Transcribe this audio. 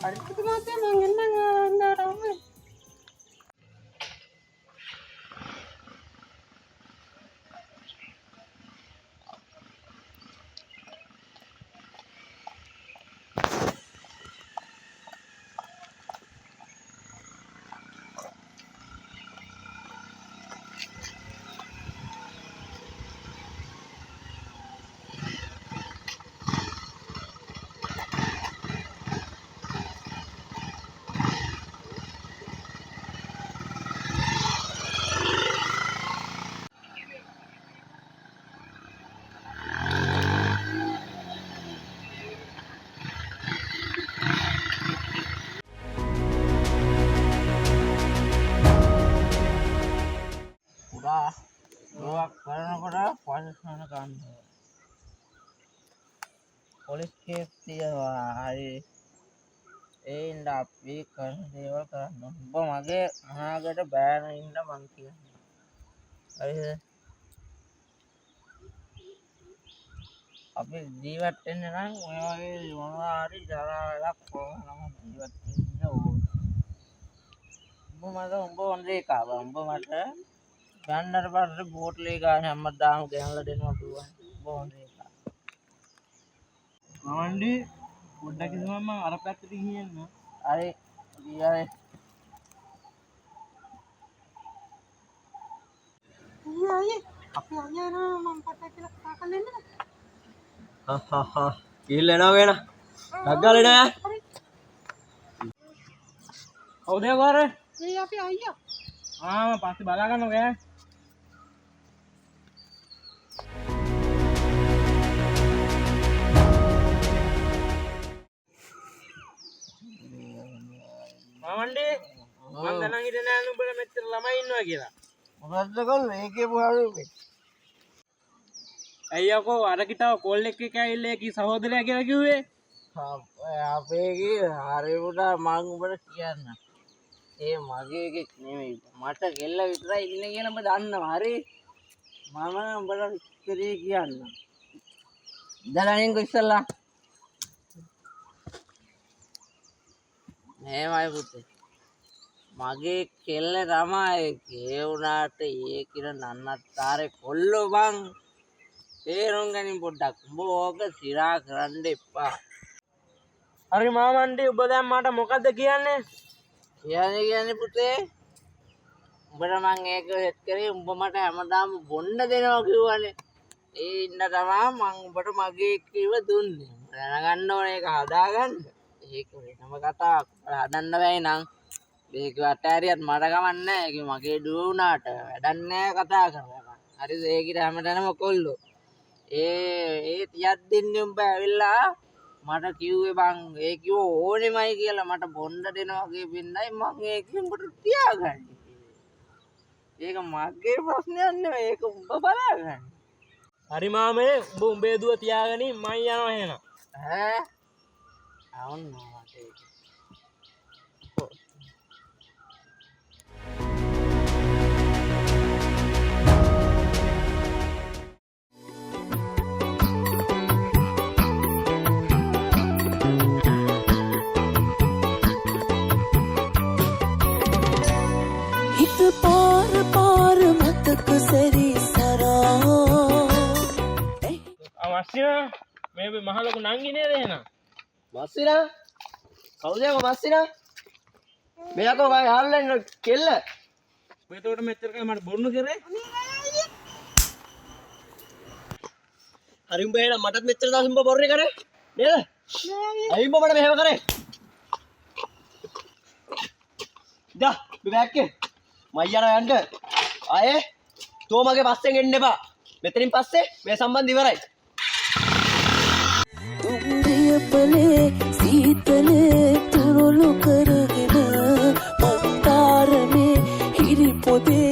අනිත් මාසේ මං එන්නම් අන්දාරම. කරනකොට පොලිස්මන ගන්න. පොලිස් කේස් තියනවා. හරි. ඒින්ද අපි කරන දේවල් කරන්න. ඔබ මගේ අහකට බෑන ඉන්න මං කියන්නේ. හරිද? අපි ජීවත් වෙන්න නම් ඔය වගේ මොනවා හරි ජරා වෙලා කොහොමද ජීවත් වෙන්න ඕන. උඹ හොඳේ කාවා. උඹ මට ගන්නට පස්සේ බෝට්ලේ ගාන හැමදාම ගෙනල්ලා දෙනවා පුළුවන්. උඹ හොඳේ කාවා. මවන්ඩි පොඩ්ඩක් ඉස්සම මම අර පැත්තට ගියන්න. හරි. ගියානේ. අයියේ අපි අයියා මම පට්ටක් කියලා කතා කරන්න නේද? කිල්ල එනවා වෙන. ඩග්ගාලේ නෑ. කවුද වර? ඒ අපි අයියා. මම පස්සේ බලා ගන්නවා ගෑ. මවන්ඩි මම දැනන් හිටියේ නෑ නුඹලා මෙච්චර ළමයි ඉන්නවා කියලා. මොකද්ද කොල්ලෝ ඒකේ පුහාරුවේ? අයියකෝ අර කිතාව කෝල් එක ඇවිල්ලා කි සහෝදරයා කියලා කිව්වේ. අපේ කී හරි පුතා මං උඹට කියන්න. ඒ මගේ එකෙක් නෙමෙයි. මට කෙල්ල විතරයි ඉන්නේ කියලා ඔබ දන්නවා. හරි. මම උඹට විස්තරේ කියන්න. දැනනින්කෝ ඉස්සල්ලා. මේමයි පුතේ. මගේ කෙල්ල තමයි ඒ වුණාට ඒ කිර නන්නත්තරේ කොල්ලෝ බං. තේරුම් ගනින් පොඩ්ඩක්. උඹ ඕක සිරා කරන්න එපා. හරි මාමන්ඩි ඔබ දැන් මට මොකද්ද කියන්නේ? කියන්නේ පුතේ උඹට මං ඒක සෙට් කරේ උඹ මට හැමදාම බොන්න දෙනවා කිව්වනේ. ඒ ඉන්න තමයි මං උඹට මගේ කිව දුන්නේ. දැනගන්න ඕනේ ඒක හදාගන්න. ඒක වෙනම කතාවක්. හදන්න බැයි නං මේක අතෑරියත් මට ගමන් නැහැ. ඒක මගේ දුව වුණාට වැඩක් නැහැ කතා කරලා. හරිද? ඒකිට හැමතැනම කොල්ලෝ. ඒ තියක් දෙන්නේ උඹ ඇවිල්ලා මට කිව්වේ බං ඒ කිව්ව ඕනෙමයි කියලා මට බොන්න දෙනවා වගේ වෙන්නයි මං ඒක උඹට තියාගන්නේ. ඒක මගේ ප්‍රශ්නයක් නෙවෙයි. ඒක උඹ බලාගන්න. හරි මාමේ උඹ උඹේ දුව තියාගනින් මං යනවා එහෙනම්. ඈ අවුන් මට ඒක. පාර මතක සැරිසරා මස්සිනා මේ මහලොකු නංගි නේද එහෙනම්? මස්සිනා කවුද යකෝ මස්සිනා? මෙයාකෝ වයි හල්ලෙන් කෙල්ල. ඔය එතකොට මෙච්චර කල් මට බොරුණු කරේ. හරි උඹ එහෙනම් මටත් මෙච්චර දවස් උඹ බොරුනේ කරේ නේද? ඇයි උඹ මට මෙහෙම කරේ? දා බෑක්කේ මයියන යන්න. ආයේ තෝ මගේ පස්සෙන් එන්න එපා. මෙතනින් පස්සේ මේ සම්බන්ධ ඉවරයි. උඹේ සීතලේ තුරුළු කරගෙන මන්තරනේ හිරි පොදේ